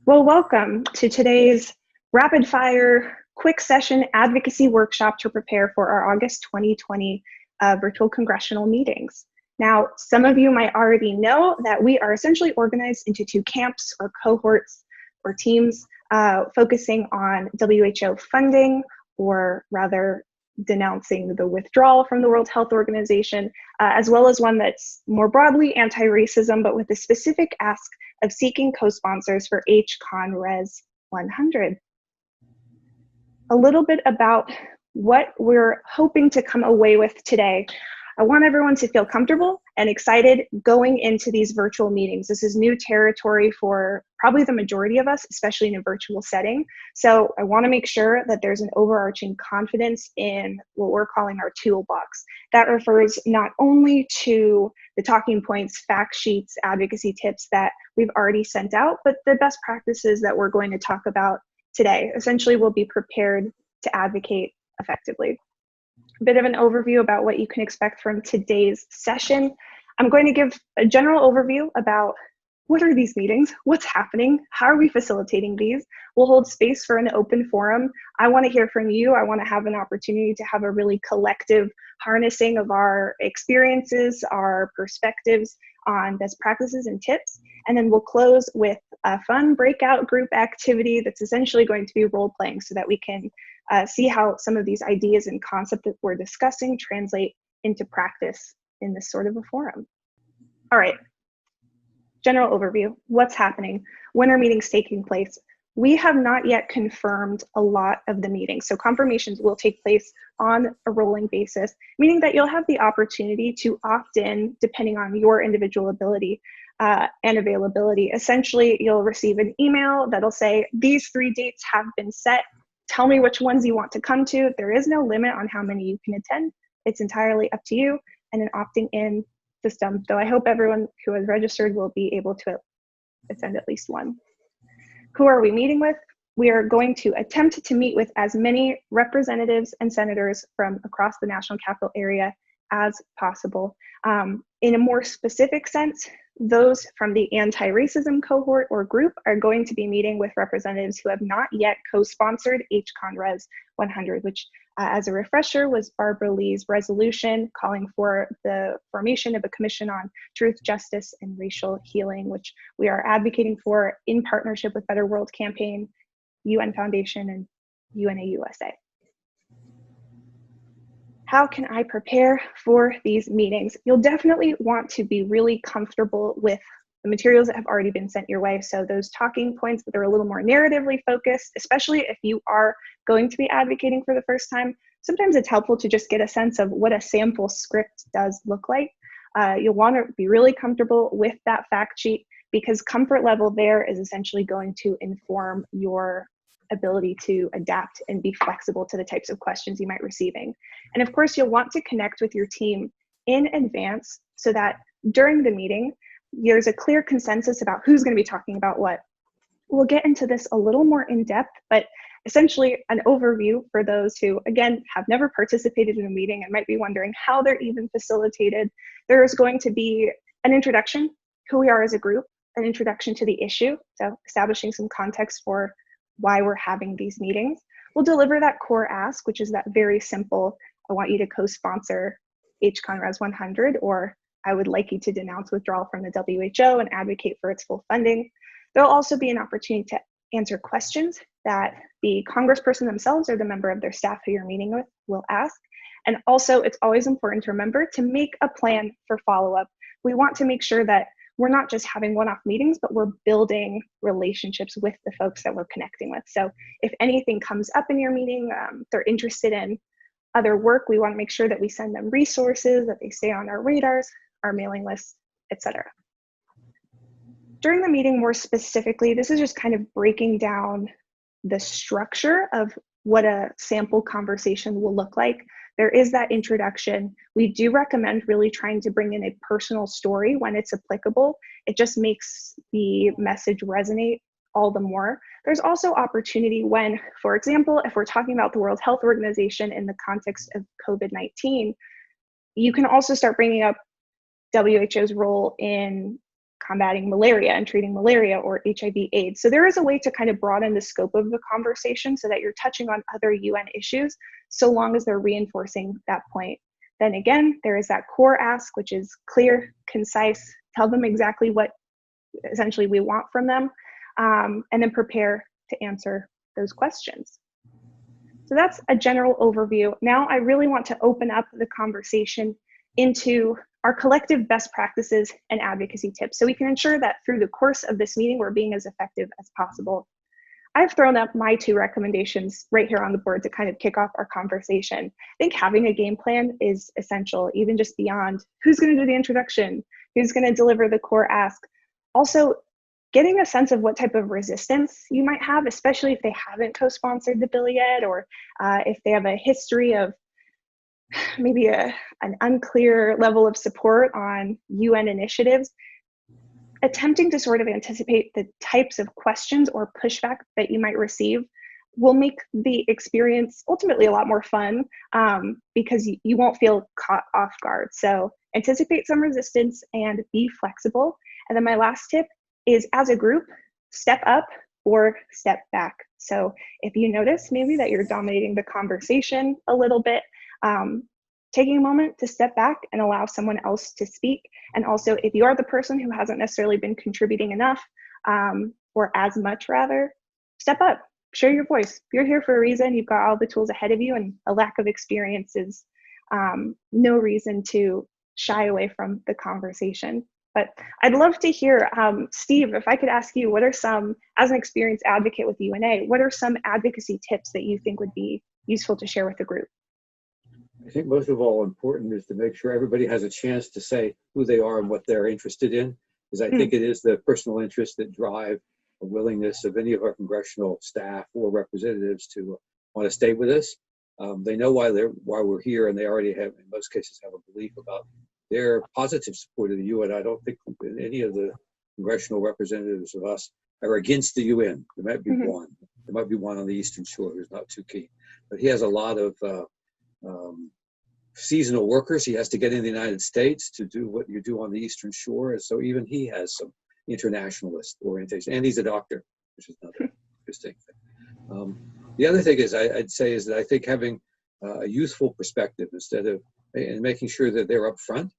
Well, welcome to today's rapid fire quick session advocacy workshop to prepare for our August 2020 virtual congressional meetings. Now, some of you might already know that we are essentially organized into two camps or cohorts or teams focusing on WHO funding, or rather denouncing the withdrawal from the World Health Organization, as well as one that's more broadly anti-racism, but with a specific ask of seeking co-sponsors for HConRes 100. A little bit about what we're hoping to come away with today. I want everyone to feel comfortable and excited going into these virtual meetings. This is new territory for probably the majority of us, especially in a virtual setting. So I want to make sure that there's an overarching confidence in what we're calling our toolbox. That refers not only to the talking points, fact sheets, advocacy tips that we've already sent out, but the best practices that we're going to talk about today. Essentially, we'll be prepared to advocate effectively. A bit of an overview about what you can expect from today's session. I'm going to give a general overview about what are these meetings, what's happening, how are we facilitating these. We'll hold space for an open forum. I want to hear from you. I want to have an opportunity to have a really collective harnessing of our experiences, our perspectives on best practices and tips. And then we'll close with a fun breakout group activity that's essentially going to be role playing so that we can see how some of these ideas and concepts that we're discussing translate into practice in this sort of a forum. All right, general overview, what's happening, when are meetings taking place? We have not yet confirmed a lot of the meetings, so confirmations will take place on a rolling basis, meaning that you'll have the opportunity to opt in depending on your individual ability and availability. Essentially, you'll receive an email that'll say, these 3 dates have been set. Tell me which ones you want to come to. There is no limit on how many you can attend. It's entirely up to you, and an opting in system. Though I hope everyone who has registered will be able to attend at least one. Who are we meeting with? We are going to attempt to meet with as many representatives and senators from across the national capital area as possible. In a more specific sense, those from the anti-racism cohort or group are going to be meeting with representatives who have not yet co-sponsored HConRes 100, which as a refresher was Barbara Lee's resolution calling for the formation of a commission on truth, justice, and racial healing, which we are advocating for in partnership with Better World Campaign, UN Foundation, and UNA USA. How can I prepare for these meetings? You'll definitely want to be really comfortable with the materials that have already been sent your way. So those talking points that are a little more narratively focused, especially if you are going to be advocating for the first time, sometimes it's helpful to just get a sense of what a sample script does look like. You'll want to be really comfortable with that fact sheet because comfort level there is essentially going to inform your ability to adapt and be flexible to the types of questions you might be receiving. And of course, you'll want to connect with your team in advance so that during the meeting, there's a clear consensus about who's going to be talking about what. We'll get into this a little more in depth, but essentially an overview for those who, again, have never participated in a meeting and might be wondering how they're even facilitated. There is going to be an introduction, who we are as a group, an introduction to the issue, so establishing some context for why we're having these meetings. We'll deliver that core ask, which is that very simple, I want you to co-sponsor HConRes 100, or I would like you to denounce withdrawal from the WHO and advocate for its full funding. There'll also be an opportunity to answer questions that the congressperson themselves or the member of their staff who you're meeting with will ask. And also, it's always important to remember to make a plan for follow-up. We want to make sure that we're not just having one-off meetings, but we're building relationships with the folks that we're connecting with. So if anything comes up in your meeting, they're interested in other work, we want to make sure that we send them resources, that they stay on our radars, our mailing lists, etc. During the meeting, more specifically, this is just kind of breaking down the structure of what a sample conversation will look like. There is that introduction. We do recommend really trying to bring in a personal story when it's applicable. It just makes the message resonate all the more. There's also opportunity when, for example, if we're talking about the World Health Organization in the context of COVID-19, you can also start bringing up WHO's role in combating malaria and treating malaria or HIV/AIDS. So there is a way to kind of broaden the scope of the conversation so that you're touching on other UN issues, so long as they're reinforcing that point. Then again, there is that core ask, which is clear, concise, tell them exactly what essentially we want from them, and then prepare to answer those questions. So that's a general overview. Now I really want to open up the conversation into our collective best practices and advocacy tips, so we can ensure that through the course of this meeting, we're being as effective as possible. I've thrown up my 2 recommendations right here on the board to kind of kick off our conversation. I think having a game plan is essential, even just beyond who's going to do the introduction, who's going to deliver the core ask. Also, getting a sense of what type of resistance you might have, especially if they haven't co-sponsored the bill yet, or if they have a history of maybe an unclear level of support on UN initiatives. Attempting to sort of anticipate the types of questions or pushback that you might receive will make the experience ultimately a lot more fun, because you won't feel caught off guard. So anticipate some resistance and be flexible. And then my last tip is, as a group, step up or step back. So if you notice maybe that you're dominating the conversation a little bit, taking a moment to step back and allow someone else to speak. And also, if you are the person who hasn't necessarily been contributing enough, or as much rather, step up, share your voice. You're here for a reason. You've got all the tools ahead of you, and a lack of experience is no reason to shy away from the conversation. But I'd love to hear, Steve, if I could ask you, what are some, as an experienced advocate with UNA, what are some advocacy tips that you think would be useful to share with the group? I think most of all important is to make sure everybody has a chance to say who they are and what they're interested in, because I think it is the personal interests that drive a willingness of any of our congressional staff or representatives to want to stay with us. They know why we're here, and they already have, in most cases, have a belief about their positive support of the UN. I don't think any of the congressional representatives of us are against the UN. There might be one. There might be one on the Eastern Shore who's not too keen, but he has a lot of seasonal workers. He has to get in the United States to do what you do on the Eastern Shore, and so even he has some internationalist orientation, and he's a doctor, which is another interesting thing. The other thing is, I'd say, is that I think having a youthful perspective instead of, and making sure that they're up front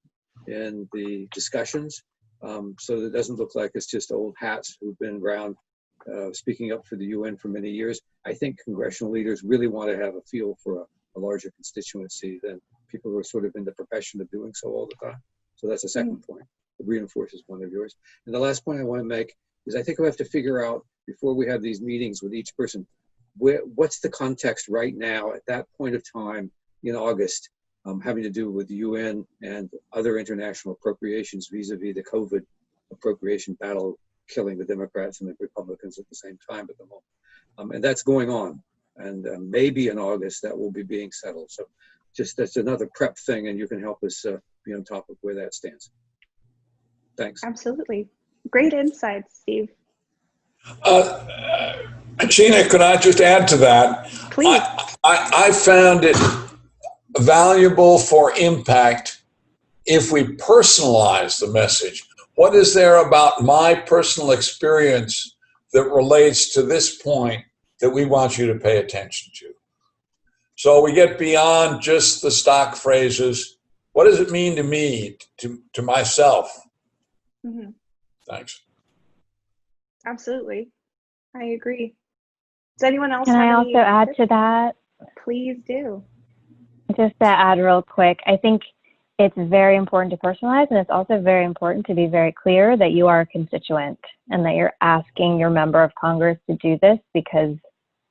in the discussions, so that it doesn't look like it's just old hats who've been around speaking up for the UN for many years. I think congressional leaders really want to have a feel for a larger constituency than people who are sort of in the profession of doing so all the time. So that's a second point. It reinforces one of yours. And the last point I want to make is, I think we have to figure out, before we have these meetings with each person, what's the context right now at that point of time in August, having to do with the UN and other international appropriations vis-a-vis the COVID appropriation battle, killing the Democrats and the Republicans at the same time at the moment. And that's going on. And maybe in August that will be being settled. So just that's another prep thing, and you can help us be on top of where that stands. Thanks. Absolutely. Great insights, Steve. Gina, could I just add to that? Please. I found it valuable for impact if we personalize the message. What is there about my personal experience that relates to this point that we want you to pay attention to? So we get beyond just the stock phrases. What does it mean to me, to myself? Thanks. Absolutely. I agree. Does anyone else Can have I any also add to that? Please do. Just to add real quick, I think it's very important to personalize, and it's also very important to be very clear that you are a constituent and that you're asking your member of Congress to do this because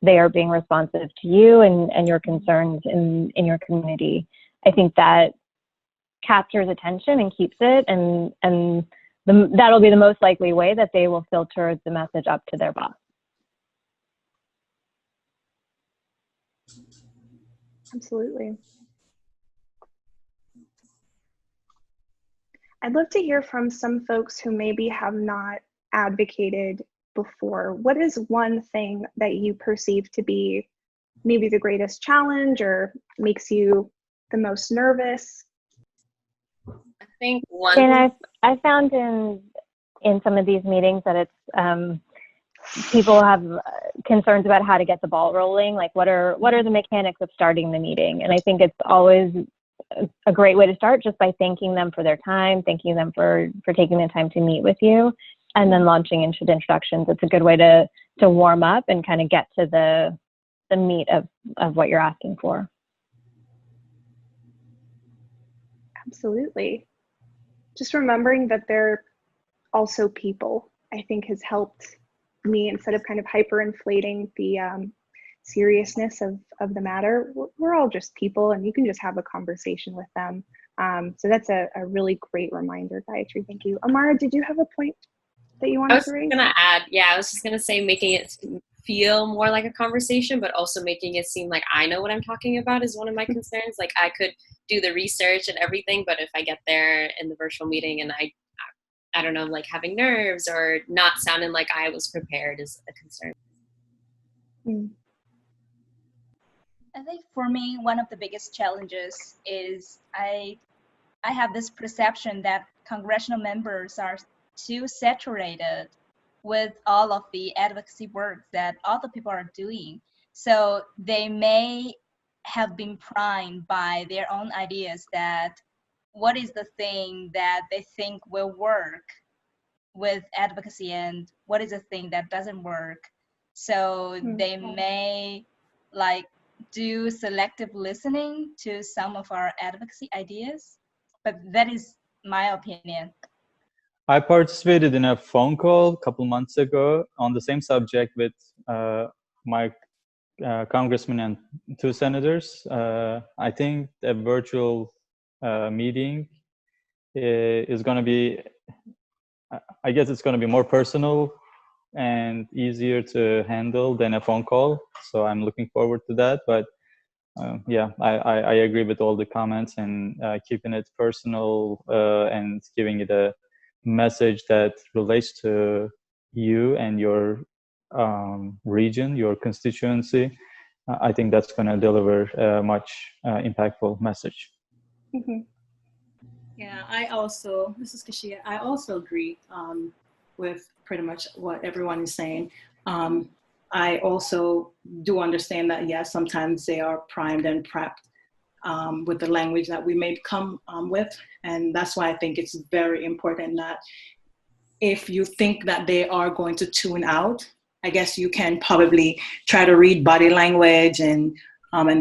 they are being responsive to you and your concerns in your community. I think that captures attention and keeps it, and that'll be the most likely way that they will filter the message up to their boss. Absolutely. I'd love to hear from some folks who maybe have not advocated before. What is one thing that you perceive to be maybe the greatest challenge or makes you the most nervous? I think one. And I found in in some of these meetings that it's people have concerns about how to get the ball rolling, like what are the mechanics of starting the meeting. And I think it's always a great way to start, just by thanking them for their time, thanking them for taking the time to meet with you, and then launching into the introductions. It's a good way to warm up and kind of get to the meat of what you're asking for. Absolutely. Just remembering that they're also people, I think, has helped me, instead of kind of hyperinflating the seriousness of the matter. We're all just people, and you can just have a conversation with them. So that's a really great reminder, Gayatri. Thank you. Amara, did you have a point that you wanted to raise? I was just gonna say, making it feel more like a conversation, but also making it seem like I know what I'm talking about is one of my concerns. Like, I could do the research and everything, but if I get there in the virtual meeting and I don't know, like having nerves or not sounding like I was prepared is a concern. I think for me, one of the biggest challenges is I have this perception that congressional members are too saturated with all of the advocacy work that other people are doing. So they may have been primed by their own ideas that what is the thing that they think will work with advocacy and what is the thing that doesn't work. So they may like do selective listening to some of our advocacy ideas, but that is my opinion. I participated in a phone call a couple months ago on the same subject with my congressman and 2 senators. I think a virtual meeting is going to be, I guess it's going to be more personal and easier to handle than a phone call. So I'm looking forward to that. But yeah, I agree with all the comments, and keeping it personal and giving it a message that relates to you and your region, your constituency. I think that's going to deliver a much impactful message. Mm-hmm. Yeah, this is Kashia, I also agree with pretty much what everyone is saying. I also do understand that, yes, sometimes they are primed and prepped with the language that we may come with. And that's why I think it's very important that if you think that they are going to tune out, I guess you can probably try to read body language and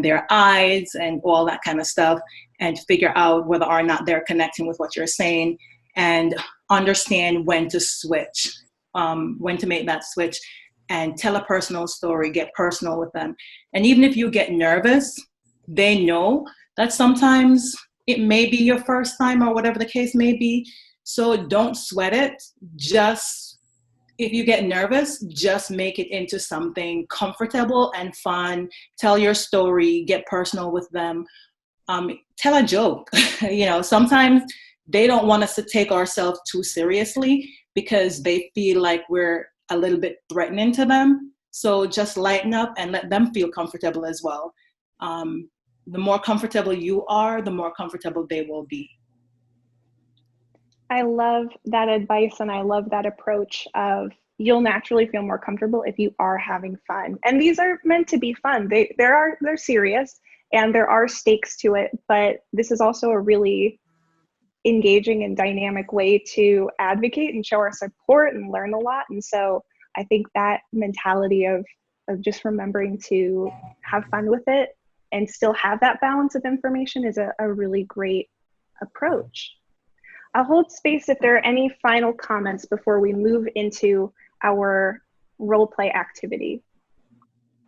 their eyes and all that kind of stuff, and figure out whether or not they're connecting with what you're saying, and understand when to switch, when to make that switch and tell a personal story, get personal with them. And even if you get nervous, they know that sometimes it may be your first time or whatever the case may be. So don't sweat it. Just, if you get nervous, just make it into something comfortable and fun. Tell your story, get personal with them. Tell a joke. Sometimes they don't want us to take ourselves too seriously because they feel like we're a little bit threatening to them. So just lighten up and let them feel comfortable as well. The more comfortable you are, the more comfortable they will be. I love that advice, and I love that approach of you'll naturally feel more comfortable if you are having fun. And these are meant to be fun. They're serious, and there are stakes to it, but this is also a really engaging and dynamic way to advocate and show our support and learn a lot. And so I think that mentality of just remembering to have fun with it and still have that balance of information is a really great approach. I'll hold space if there are any final comments before we move into our role play activity.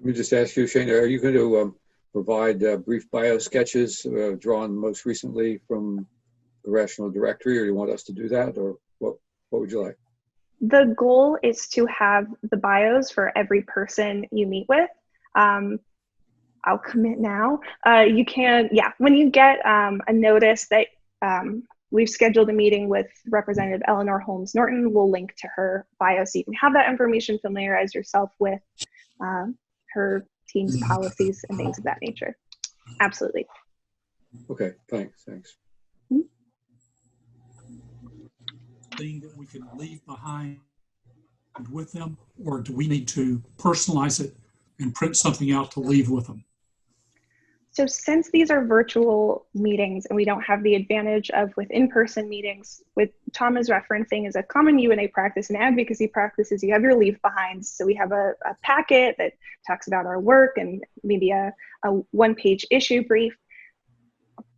Let me just ask you, Shane, are you going to provide brief bio sketches drawn most recently from Congressional directory, or do you want us to do that, or what would you like? The goal is to have the bios for every person you meet with. I'll commit now. You can, when you get a notice that we've scheduled a meeting with Representative Eleanor Holmes Norton, we'll link to her bio so you can have that information, familiarize yourself with her team's policies and things of that nature. Absolutely. Okay, thanks. thing that we can leave behind with them, or do we need to personalize it and print something out to leave with them? So since these are virtual meetings and we don't have the advantage of with in-person meetings, what Tom is referencing is a common UNA practice and advocacy practices. You have your leave behinds. So we have a packet that talks about our work and maybe a one-page issue brief.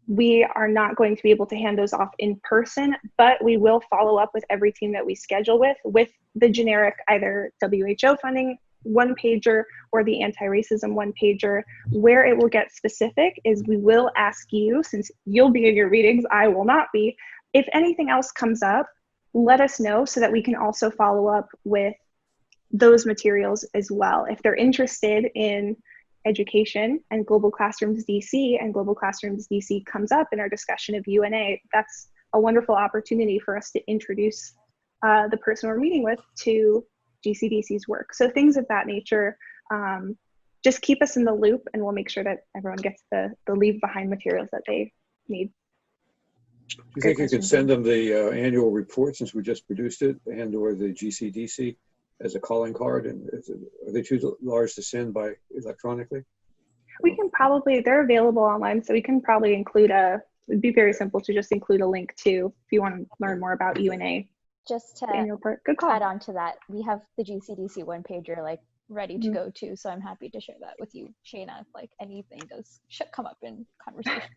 We are not going to be able to hand those off in person, but we will follow up with every team that we schedule with the generic either WHO funding one-pager or the anti-racism one-pager. Where it will get specific is we will ask you, since you'll be in your meetings, I will not be, if anything else comes up, let us know so that we can also follow up with those materials as well. If they're interested in education and Global Classrooms DC, and Global Classrooms DC comes up in our discussion of UNA, that's a wonderful opportunity for us to introduce the person we're meeting with to GCDC's work. So things of that nature, just keep us in the loop and we'll make sure that everyone gets the leave behind materials that they need. Do you think you could send them the annual report, since we just produced it, and or the GCDC as a calling card? And are they too large to send by electronically? We can probably, they're available online, so we can probably include it'd be very simple to just include a link to, if you want to learn more about UNA. Just to Good call. add on to that, we have the GCDC one pager like ready to go too, so I'm happy to share that with you, Shayna, if like anything does come up in conversation.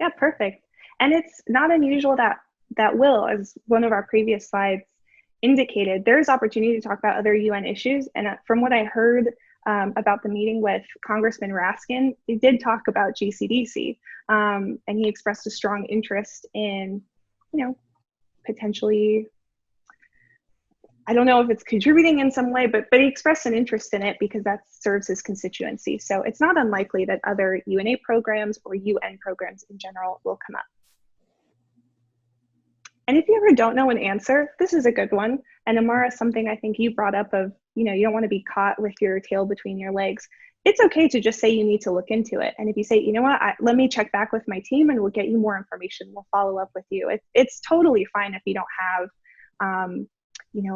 Yeah, perfect. And it's not unusual that will, as one of our previous slides indicated, there's opportunity to talk about other UN issues. And from what I heard about the meeting with Congressman Raskin, he did talk about GCDC, and he expressed a strong interest in, potentially, I don't know if it's contributing in some way, but he expressed an interest in it because that serves his constituency. So it's not unlikely that other UNA programs or UN programs in general will come up. And if you ever don't know an answer, this is a good one. And Amara, something I think you brought up of, you don't want to be caught with your tail between your legs. It's okay to just say you need to look into it. And if you say, you know what, let me check back with my team and we'll get you more information. We'll follow up with you. It's totally fine if you don't have,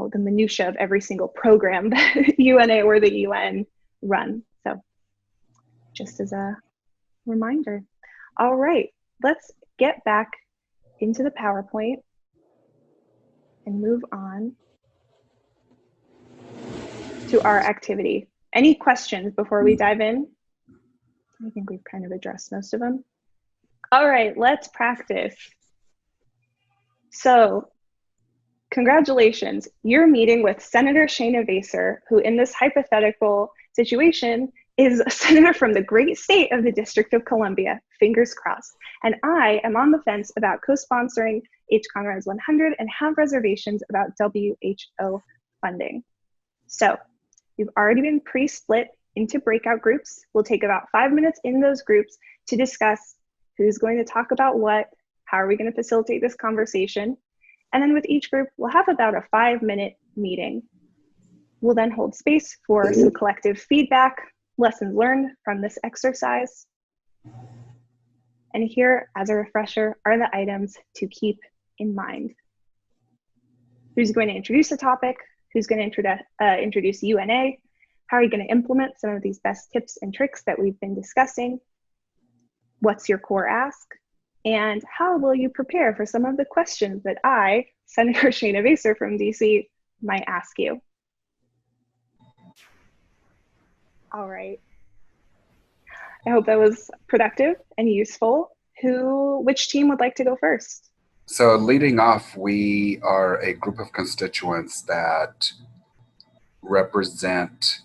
the minutia of every single program that UNA or the UN run. So just as a reminder. All right, let's get back into the PowerPoint and move on to our activity. Any questions before we dive in? I think we've kind of addressed most of them. All right, let's practice. So, congratulations, you're meeting with Senator Shayna Vaser, who in this hypothetical situation is a senator from the great state of the District of Columbia, fingers crossed. And I am on the fence about co-sponsoring HConRes 100 and have reservations about WHO funding. So you've already been pre-split into breakout groups. We'll take about 5 minutes in those groups to discuss who's going to talk about what, how are we going to facilitate this conversation. And then with each group, we'll have about a 5-minute meeting. We'll then hold space for some collective feedback, lessons learned from this exercise. And here, as a refresher, are the items to keep in mind. Who's going to introduce the topic? Who's going to introduce UNA? How are you going to implement some of these best tips and tricks that we've been discussing? What's your core ask? And how will you prepare for some of the questions that I, Senator Shayna Vaser from DC, might ask you? All right. I hope that was productive and useful. Which team would like to go first? So leading off, we are a group of constituents that represent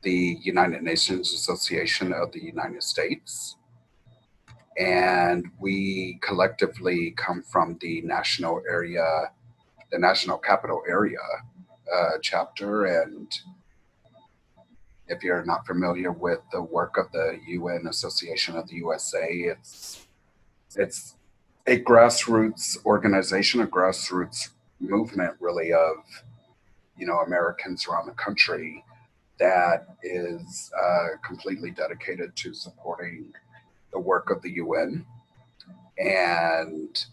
the United Nations Association of the United States. And we collectively come from the national capital area chapter. And if you're not familiar with the work of the UN Association of the USA, it's a grassroots organization, a grassroots movement really of, Americans around the country that is completely dedicated to supporting the work of the UN. And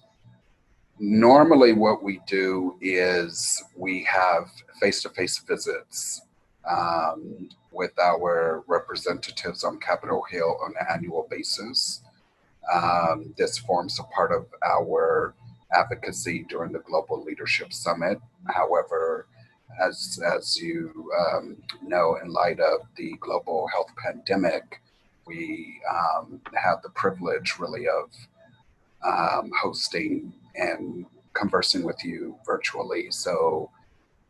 Normally what we do is we have face-to-face visits with our representatives on Capitol Hill on an annual basis. This forms a part of our advocacy during the Global Leadership Summit. However, as you know, in light of the global health pandemic, we have the privilege really of hosting and conversing with you virtually. So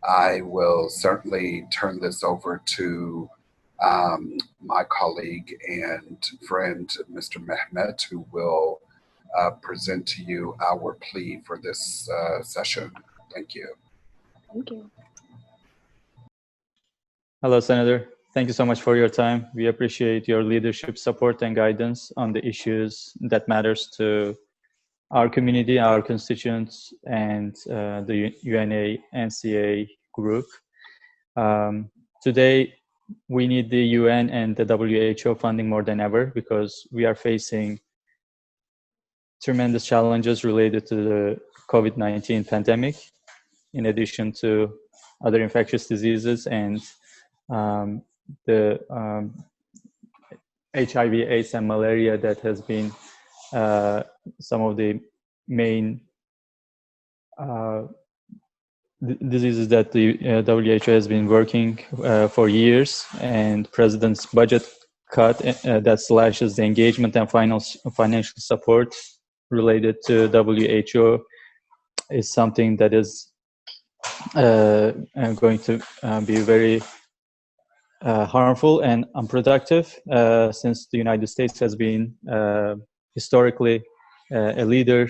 I will certainly turn this over to my colleague and friend, Mr. Mehmet, who will present to you our plea for this session. Thank you. Thank you. Hello, Senator. Thank you so much for your time. We appreciate your leadership, support, and guidance on the issues that matters to our community, our constituents, and the UNA NCA group. Today, we need the UN and the WHO funding more than ever because we are facing tremendous challenges related to the COVID-19 pandemic, in addition to other infectious diseases and the HIV, AIDS, and malaria that has been some of the main diseases that the WHO has been working for years, and President's budget cut that slashes the engagement and financial support related to WHO is something that is going to be very harmful and unproductive since the United States has been historically a leader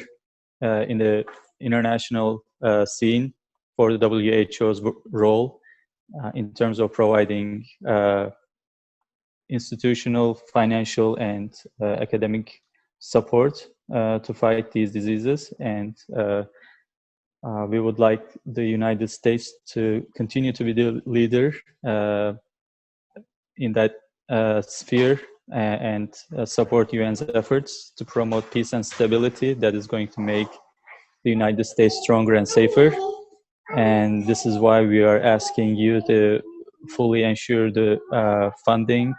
in the international scene for the WHO's role in terms of providing institutional, financial, and academic support to fight these diseases. And we would like the United States to continue to be the leader in that sphere and support UN's efforts to promote peace and stability that is going to make the United States stronger and safer. And this is why we are asking you to fully ensure the funding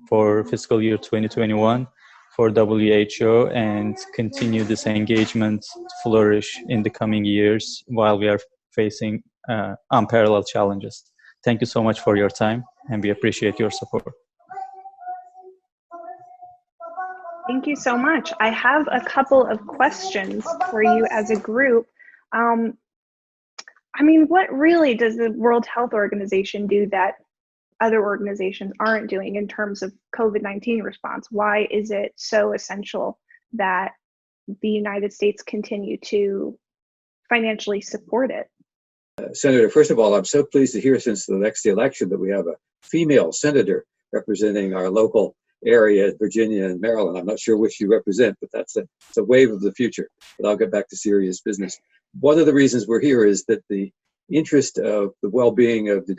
for fiscal year 2021 for WHO and continue this engagement to flourish in the coming years while we are facing unparalleled challenges. Thank you so much for your time, and we appreciate your support. Thank you so much. I have a couple of questions for you as a group. I mean, what really does the World Health Organization do that other organizations aren't doing in terms of COVID-19 response? Why is it so essential that the United States continue to financially support it? Senator, first of all, I'm so pleased to hear since the next election that we have a female senator representing our local area, Virginia and Maryland. I'm not sure which you represent, but it's a wave of the future. But I'll get back to serious business. One of the reasons we're here is that the interest of the well-being of the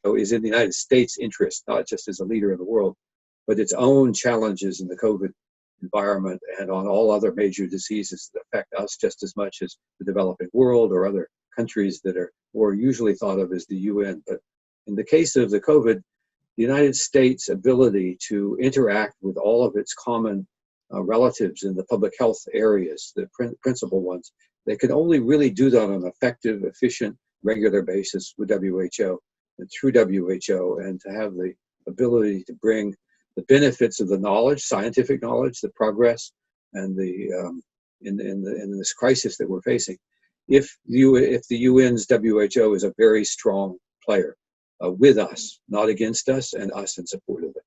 WHO is in the United States' interest, not just as a leader in the world, but its own challenges in the COVID environment and on all other major diseases that affect us just as much as the developing world or other countries that are more usually thought of as the UN. But in the case of the COVID, the United States' ability to interact with all of its common relatives in the public health areas, the principal ones, they can only really do that on an effective, efficient, regular basis with WHO and through WHO, and to have the ability to bring the benefits of the knowledge, scientific knowledge, the progress, and the in this crisis that we're facing. If the UN's WHO is a very strong player with us, not against us, and us in support of it.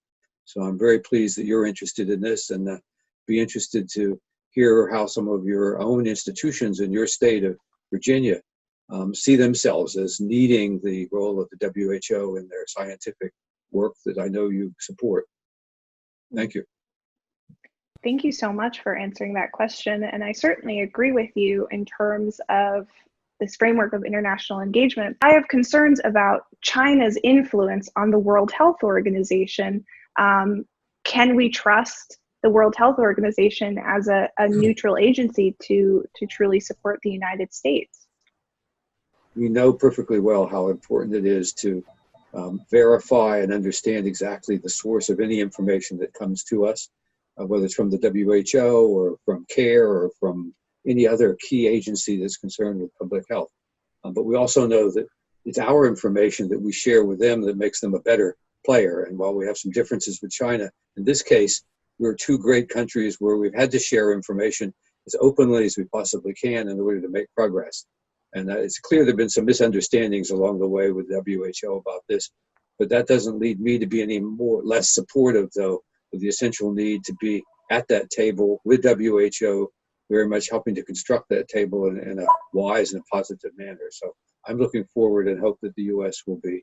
So I'm very pleased that you're interested in this, and be interested to hear how some of your own institutions in your state of Virginia see themselves as needing the role of the WHO in their scientific work that I know you support. Thank you. Thank you so much for answering that question. And I certainly agree with you in terms of this framework of international engagement. I have concerns about China's influence on the World Health Organization. Can we trust the World Health Organization as a neutral agency to truly support the United States. We know perfectly well how important it is to verify and understand exactly the source of any information that comes to us, whether it's from the WHO or from CARE or from any other key agency that's concerned with public health. But we also know that it's our information that we share with them that makes them a better player. And while we have some differences with China, in this case, we're two great countries where we've had to share information as openly as we possibly can in order to make progress. And it's clear there have been some misunderstandings along the way with WHO about this, but that doesn't lead me to be any less supportive, though, of the essential need to be at that table with WHO, very much helping to construct that table in a wise and a positive manner. So I'm looking forward and hope that the U.S. will be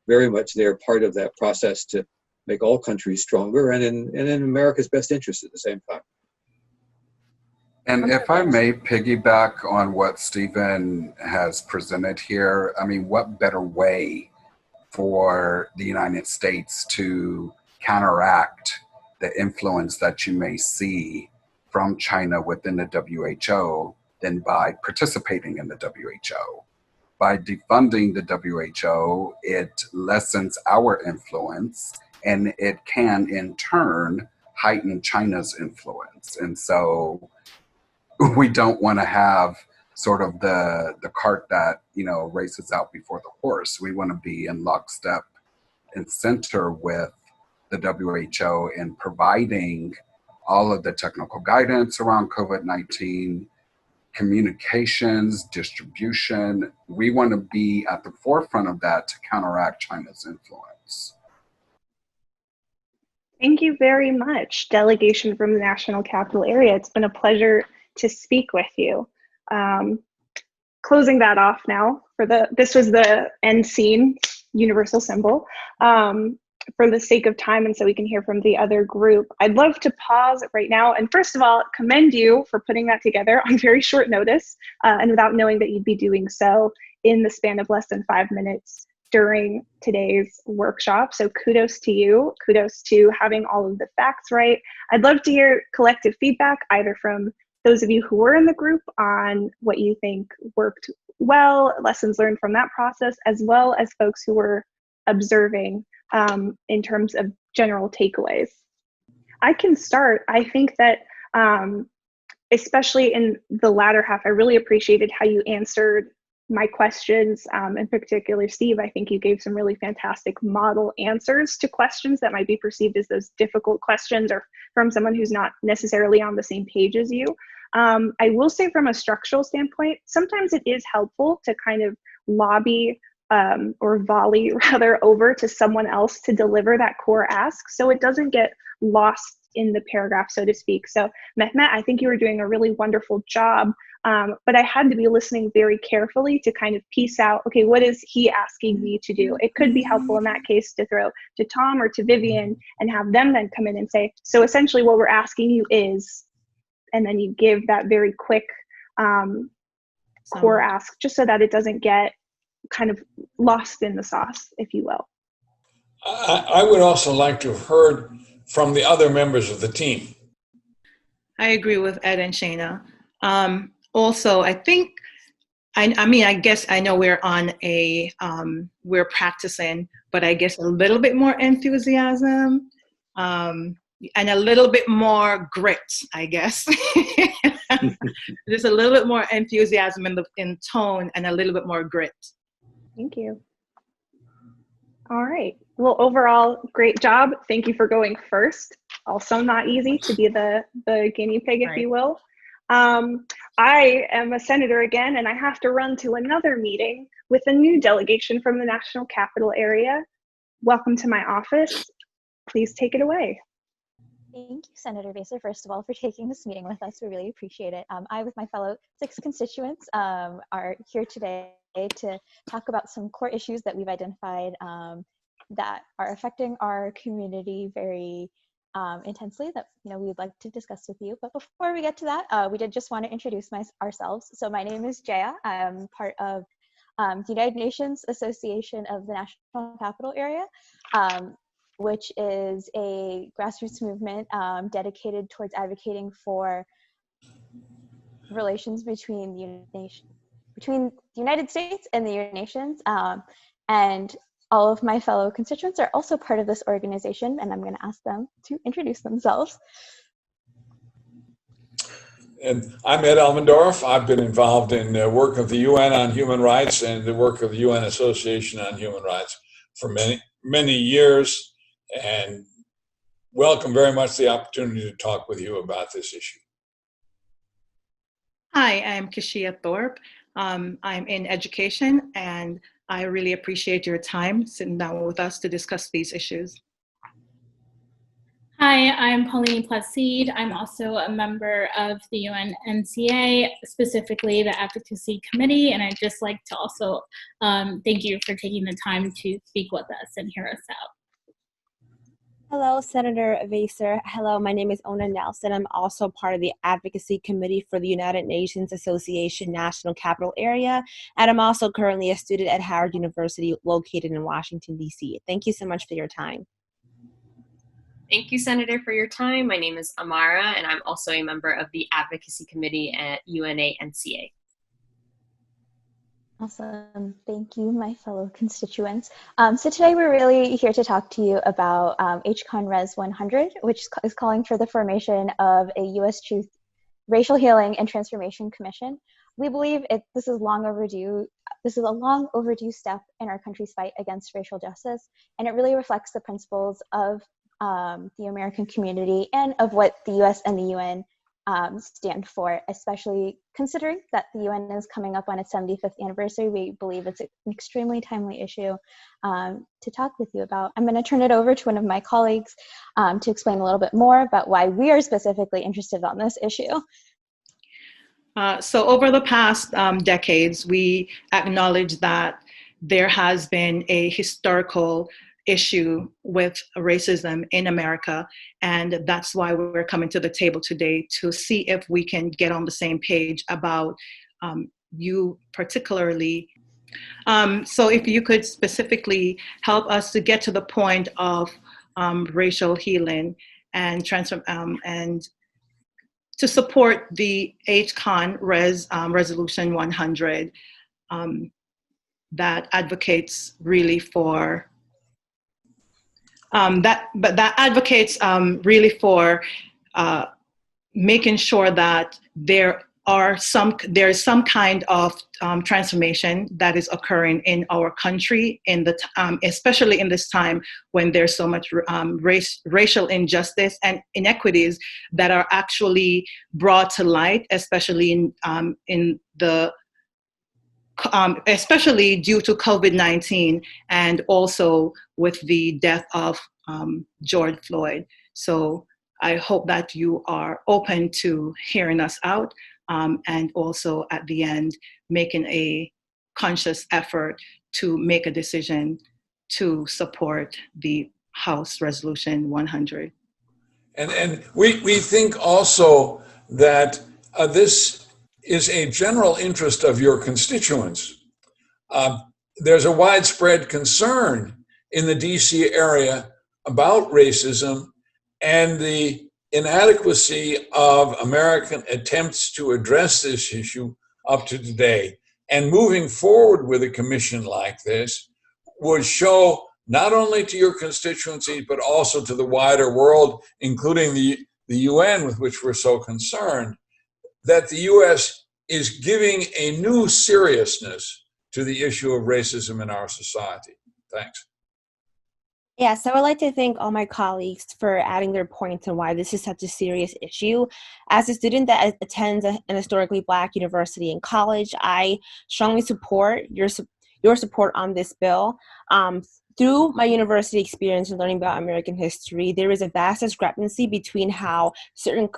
very much there, part of that process to make all countries stronger and in America's best interest at the same time. And if I may piggyback on what Stephen has presented here, I mean, what better way for the United States to counteract the influence that you may see from China within the WHO than by participating in the WHO? By defunding the WHO, it lessens our influence, and it can in turn heighten China's influence. And so we don't want to have sort of the cart that, you know, races out before the horse. We want to be in lockstep and center with the WHO in providing all of the technical guidance around COVID-19, communications, distribution. We want to be at the forefront of that to counteract China's influence. Thank you very much, delegation from the National Capital Area. It's been a pleasure to speak with you. Closing that off now, this was the end scene, universal symbol. For the sake of time and so we can hear from the other group, I'd love to pause right now and first of all, commend you for putting that together on very short notice and without knowing that you'd be doing so in the span of less than 5 minutes during today's workshop. So kudos to you, kudos to having all of the facts right. I'd love to hear collective feedback either from those of you who were in the group on what you think worked well, lessons learned from that process, as well as folks who were observing in terms of general takeaways. I can start. I think that especially in the latter half, I really appreciated how you answered my questions. In particular, Steve, I think you gave some really fantastic model answers to questions that might be perceived as those difficult questions or from someone who's not necessarily on the same page as you. I will say from a structural standpoint, sometimes it is helpful to kind of lobby or volley rather over to someone else to deliver that core ask so it doesn't get lost in the paragraph, so to speak. So Mehmet, I think you were doing a really wonderful job, but I had to be listening very carefully to kind of piece out, okay, what is he asking me to do? It could be helpful in that case to throw to Tom or to Vivian and have them then come in and say, so essentially what we're asking you is, and then you give that very quick core ask just so that it doesn't get kind of lost in the sauce, if you will. I would also like to have heard from the other members of the team. I agree with Ed and Shana. Also, I think, I mean, I guess I know we're on we're practicing, but I guess a little bit more enthusiasm and a little bit more grit, I guess. Just a little bit more enthusiasm in tone and a little bit more grit. Thank you. All right. Well, overall, great job. Thank you for going first. Also not easy to be the guinea pig, if you will. I am a senator again, and I have to run to another meeting with a new delegation from the National Capital Area. Welcome to my office. Please take it away. Thank you, Senator Vaser, first of all, for taking this meeting with us. We really appreciate it. I, with my fellow 6 constituents, are here today to talk about some core issues that we've identified that are affecting our community very intensely that we'd like to discuss with you. But before we get to that, we did just want to introduce ourselves. So my name is Jaya. I'm part of the United Nations Association of the National Capital Area. which is a grassroots movement dedicated towards advocating for relations between the United States and the United Nations. And all of my fellow constituents are also part of this organization, and I'm going to ask them to introduce themselves. And I'm Ed Elmendorf. I've been involved in the work of the UN on human rights and the work of the UN Association on Human Rights for many, many years, and welcome very much the opportunity to talk with you about this issue. Hi, I'm Kashia Thorpe. I'm in education, and I really appreciate your time sitting down with us to discuss these issues. Hi, I'm Pauline Placide. I'm also a member of the UNNCA, specifically the Advocacy Committee, and I'd just like to also thank you for taking the time to speak with us and hear us out. Hello, Senator Vaser. Hello, my name is Ona Nelson. I'm also part of the Advocacy Committee for the United Nations Association National Capital Area, and I'm also currently a student at Howard University located in Washington, D.C. Thank you so much for your time. Thank you, Senator, for your time. My name is Amara, and I'm also a member of the Advocacy Committee at UNANCA. Awesome. Thank you, my fellow constituents. So today we're really here to talk to you about HCON Res 100, which is calling for the formation of a U.S. Truth, Racial Healing, and Transformation Commission. We believe this is long overdue. This is a long overdue step in our country's fight against racial justice, and it really reflects the principles of the American community and of what the U.S. and the UN stand for, especially considering that the UN is coming up on its 75th anniversary. We believe it's an extremely timely issue to talk with you about. I'm going to turn it over to one of my colleagues to explain a little bit more about why we are specifically interested on this issue. So over the past decades, we acknowledge that there has been a historical issue with racism in America, and that's why we're coming to the table today to see if we can get on the same page about you particularly. So if you could specifically help us to get to the point of racial healing and and to support the HCON Resolution 100 that advocates really for that advocates really for making sure that there is some kind of transformation that is occurring in our country, especially in this time when there's so much racial injustice and inequities that are actually brought to light, especially especially due to COVID-19 and also with the death of George Floyd. So I hope that you are open to hearing us out and also at the end making a conscious effort to make a decision to support the House Resolution 100. And we think also that this is a general interest of your constituents. There's a widespread concern in the DC area about racism and the inadequacy of American attempts to address this issue up to today. And moving forward with a commission like this would show not only to your constituencies, but also to the wider world, including the UN with which we're so concerned, that the US is giving a new seriousness to the issue of racism in our society. Thanks. Yeah, so I'd like to thank all my colleagues for adding their points on why this is such a serious issue. As a student that attends an historically Black university and college, I strongly support your support on this bill. Through my university experience and learning about American history, there is a vast discrepancy between how certain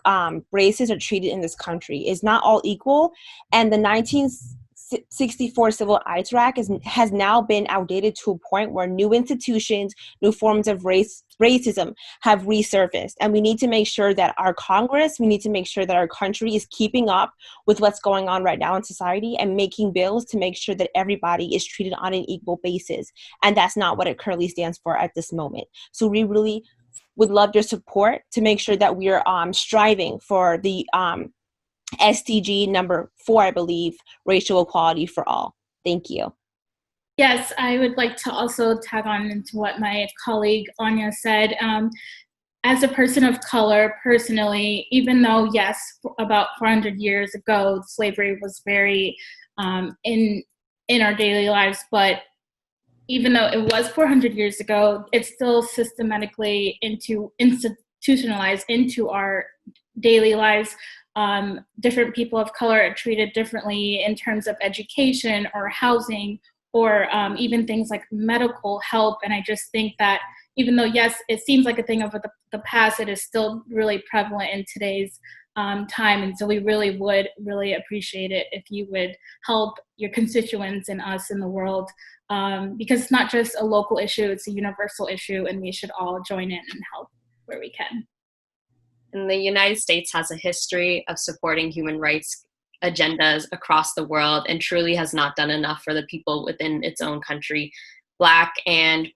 races are treated in this country. It's not all equal, and the 1960s 1964 Civil Rights Act has now been outdated to a point where new institutions, new forms of racism have resurfaced. And we need to make sure that our Congress, we need to make sure that our country is keeping up with what's going on right now in society and making bills to make sure that everybody is treated on an equal basis. And that's not what it currently stands for at this moment. So we really would love your support to make sure that we are striving for the SDG number 4, I believe, racial equality for all. Thank you. Yes, I would like to also tag on into what my colleague Anya said. As a person of color, personally, even though, yes, about 400 years ago, slavery was very in our daily lives, but even though it was 400 years ago, it's still systematically institutionalized into our daily lives. Different people of color are treated differently in terms of education or housing or even things like medical help. And I just think that even though, yes, it seems like a thing of the past, it is still really prevalent in today's time. And so we really would really appreciate it if you would help your constituents and us in the world, because it's not just a local issue, it's a universal issue, and we should all join in and help where we can. And the United States has a history of supporting human rights agendas across the world and truly has not done enough for the people within its own country. Black and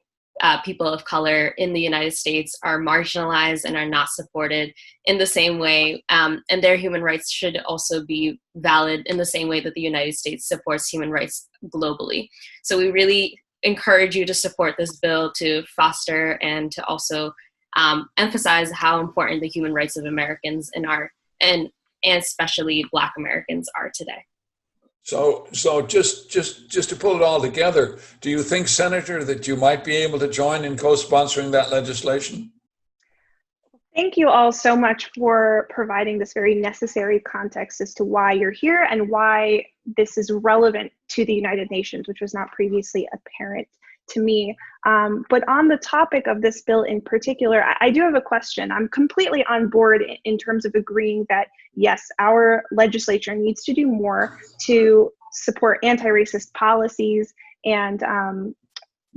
people of color in the United States are marginalized and are not supported in the same way, and their human rights should also be valid in the same way that the United States supports human rights globally. So we really encourage you to support this bill to foster and to also emphasize how important the human rights of Americans and especially Black Americans are today. So just to pull it all together, do you think, Senator, that you might be able to join in co-sponsoring that legislation? Thank you all so much for providing this very necessary context as to why you're here and why this is relevant to the United Nations, which was not previously apparent to me. But on the topic of this bill in particular, I do have a question. I'm completely on board in terms of agreeing that, yes, our legislature needs to do more to support anti-racist policies and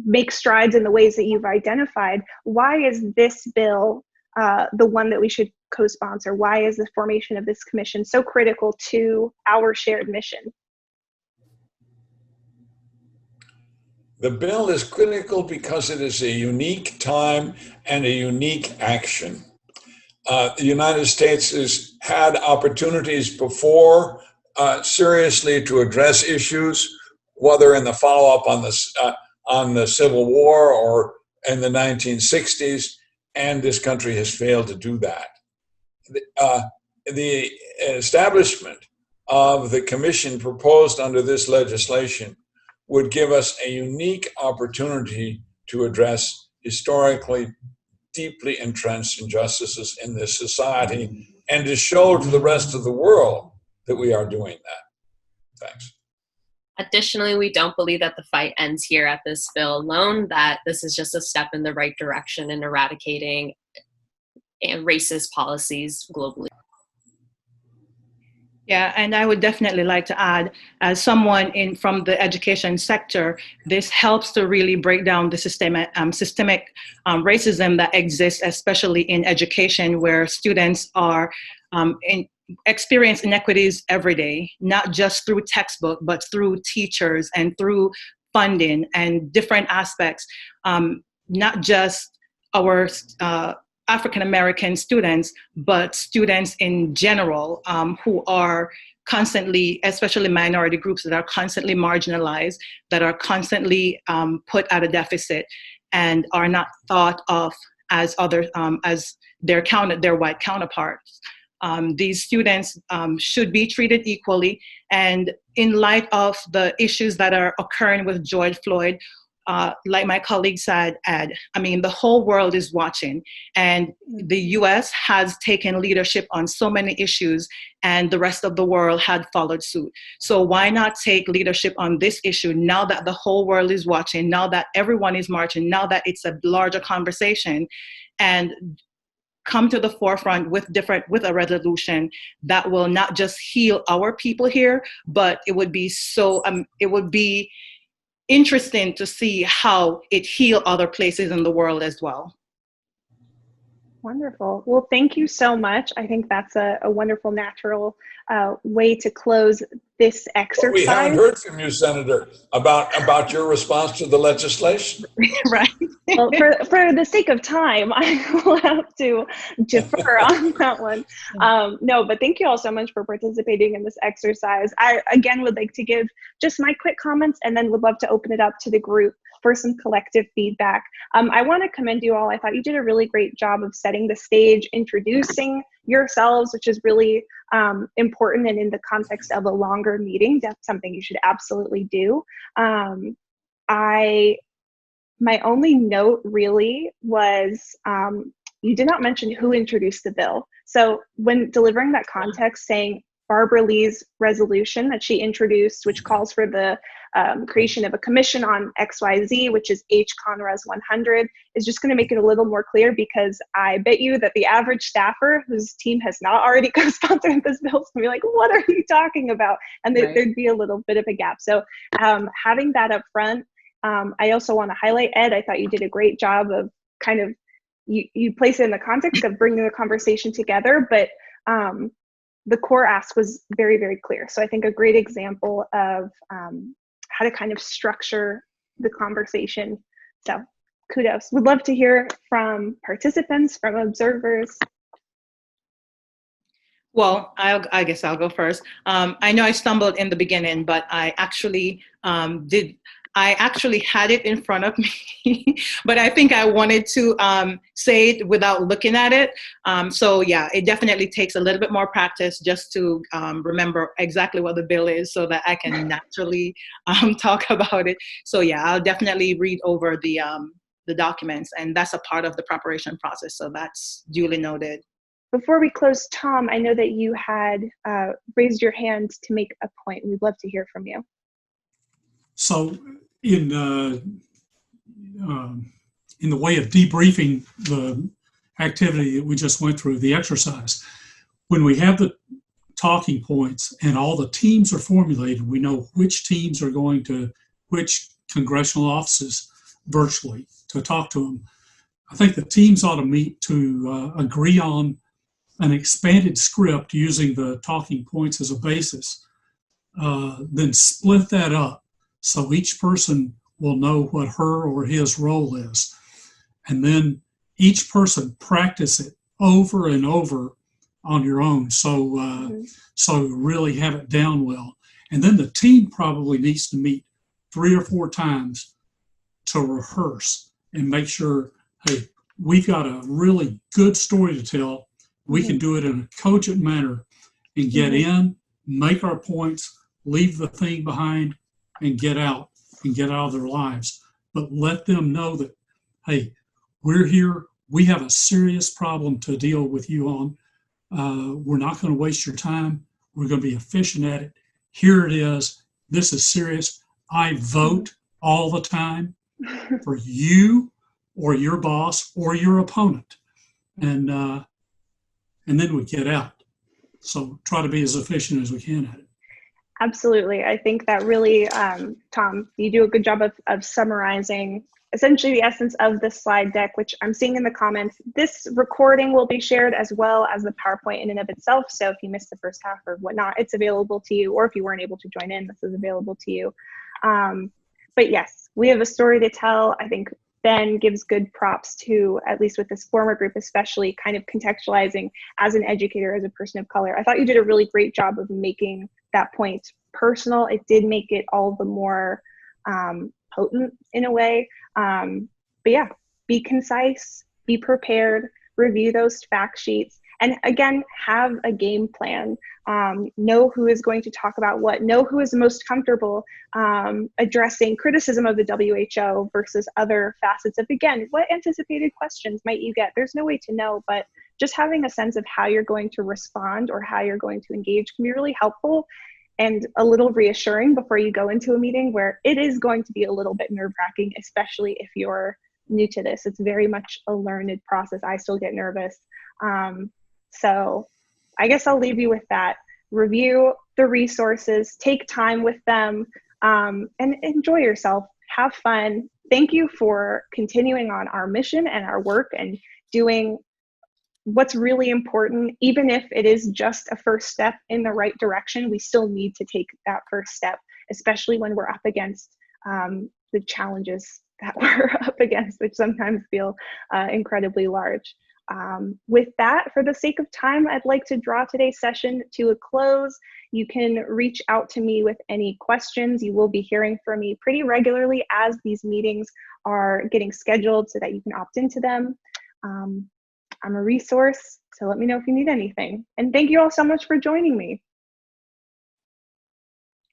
make strides in the ways that you've identified. Why is this bill the one that we should co-sponsor? Why is the formation of this commission so critical to our shared mission? The bill is critical because it is a unique time and a unique action. The United States has had opportunities before seriously to address issues, whether in the follow-up on the Civil War or in the 1960s, and this country has failed to do that. The establishment of the commission proposed under this legislation would give us a unique opportunity to address historically deeply entrenched injustices in this society and to show to the rest of the world that we are doing that. Thanks. Additionally, we don't believe that the fight ends here at this bill alone, that this is just a step in the right direction in eradicating racist policies globally. Yeah, and I would definitely like to add, as someone from the education sector, this helps to really break down the systemic racism that exists, especially in education, where students are experience inequities every day, not just through textbook, but through teachers and through funding and different aspects, not just our African-American students, but students in general who are constantly, especially minority groups that are constantly marginalized, that are constantly put at a deficit and are not thought of as as their white counterparts. These students should be treated equally. And in light of the issues that are occurring with George Floyd, like my colleague said, Ed, I mean, the whole world is watching, and the US has taken leadership on so many issues, and the rest of the world had followed suit. So why not take leadership on this issue now that the whole world is watching, now that everyone is marching, now that it's a larger conversation, and come to the forefront with a resolution that will not just heal our people here, but it would be interesting to see how it heal other places in the world as well. Wonderful. Well, thank you so much. I think that's a wonderful, natural way to close this exercise. We haven't heard from you, Senator, about your response to the legislation. Right. Well, for the sake of time, I will have to defer on that one. No, but thank you all so much for participating in this exercise. I, again, would like to give just my quick comments and then would love to open it up to the group for some collective feedback. I want to commend you all. I thought you did a really great job of setting the stage, introducing yourselves, which is really important, and in the context of a longer meeting, that's something you should absolutely do. My only note really was you did not mention who introduced the bill. So when delivering that context, saying Barbara Lee's resolution that she introduced, which calls for the creation of a commission on XYZ, which is H. Conres 100, is just going to make it a little more clear, because I bet you that the average staffer whose team has not already co-sponsored this bill is going to be like, what are you talking about? And there'd be a little bit of a gap. So having that up front, I also want to highlight, Ed, I thought you did a great job of kind of, you place it in the context of bringing the conversation together, but the core ask was very, very clear. So I think a great example of how to kind of structure the conversation. So kudos. Would love to hear from participants, from observers. Well, I guess I'll go first. I know I stumbled in the beginning, but I actually had it in front of me, but I think I wanted to say it without looking at it. So yeah, it definitely takes a little bit more practice just to remember exactly what the bill is so that I can naturally talk about it. So yeah, I'll definitely read over the documents, and that's a part of the preparation process. So that's duly noted. Before we close, Tom, I know that you had raised your hand to make a point. We'd love to hear from you. So in the way of debriefing the activity that we just went through, the exercise, when we have the talking points and all the teams are formulated, we know which teams are going to which congressional offices virtually to talk to them. I think the teams ought to meet to agree on an expanded script using the talking points as a basis, then split that up so each person will know what her or his role is. And then each person practice it over and over on your own, so so really have it down well. And then the team probably needs to meet 3 or 4 times to rehearse and make sure, hey, we've got a really good story to tell. We can do it in a cogent manner and get in, make our points, leave the thing behind, and get out of their lives. But let them know that, hey, we're here. We have a serious problem to deal with you on. We're not going to waste your time. We're going to be efficient at it. Here it is. This is serious. I vote all the time for you or your boss or your opponent. And then we get out. So try to be as efficient as we can at it. Absolutely. I think that really, Tom, you do a good job of summarizing essentially the essence of this slide deck, which I'm seeing in the comments. This recording will be shared as well as the PowerPoint in and of itself. So if you missed the first half or whatnot, it's available to you, or if you weren't able to join in, this is available to you. But yes, we have a story to tell. I think Ben gives good props to, at least with this former group, especially kind of contextualizing as an educator, as a person of color. I thought you did a really great job of making that point personal. It did make it all the more potent in a way. But yeah, be concise, be prepared, review those fact sheets, and again, have a game plan. Know who is going to talk about what, know who is most comfortable addressing criticism of the WHO versus other facets of, again, what anticipated questions might you get? There's no way to know, but just having a sense of how you're going to respond or how you're going to engage can be really helpful and a little reassuring before you go into a meeting where it is going to be a little bit nerve-wracking, especially if you're new to this. It's very much a learned process. I still get nervous. So I guess I'll leave you with that. Review the resources, take time with them, and enjoy yourself. Have fun. Thank you for continuing on our mission and our work and doing what's really important. Even if it is just a first step in the right direction, we still need to take that first step, especially when we're up against the challenges that we're up against, which sometimes feel incredibly large. With that, for the sake of time, I'd like to draw today's session to a close. You can reach out to me with any questions. You will be hearing from me pretty regularly as these meetings are getting scheduled so that you can opt into them. I'm a resource, so let me know if you need anything. And thank you all so much for joining me.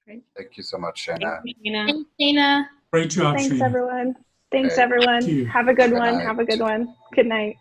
Thank you so much, Shana. Thanks, Shana. Great job, Thanks, Shana. everyone. Thanks, Okay. everyone. Thank you. Have a good Good one. night. Have a good one. Good night.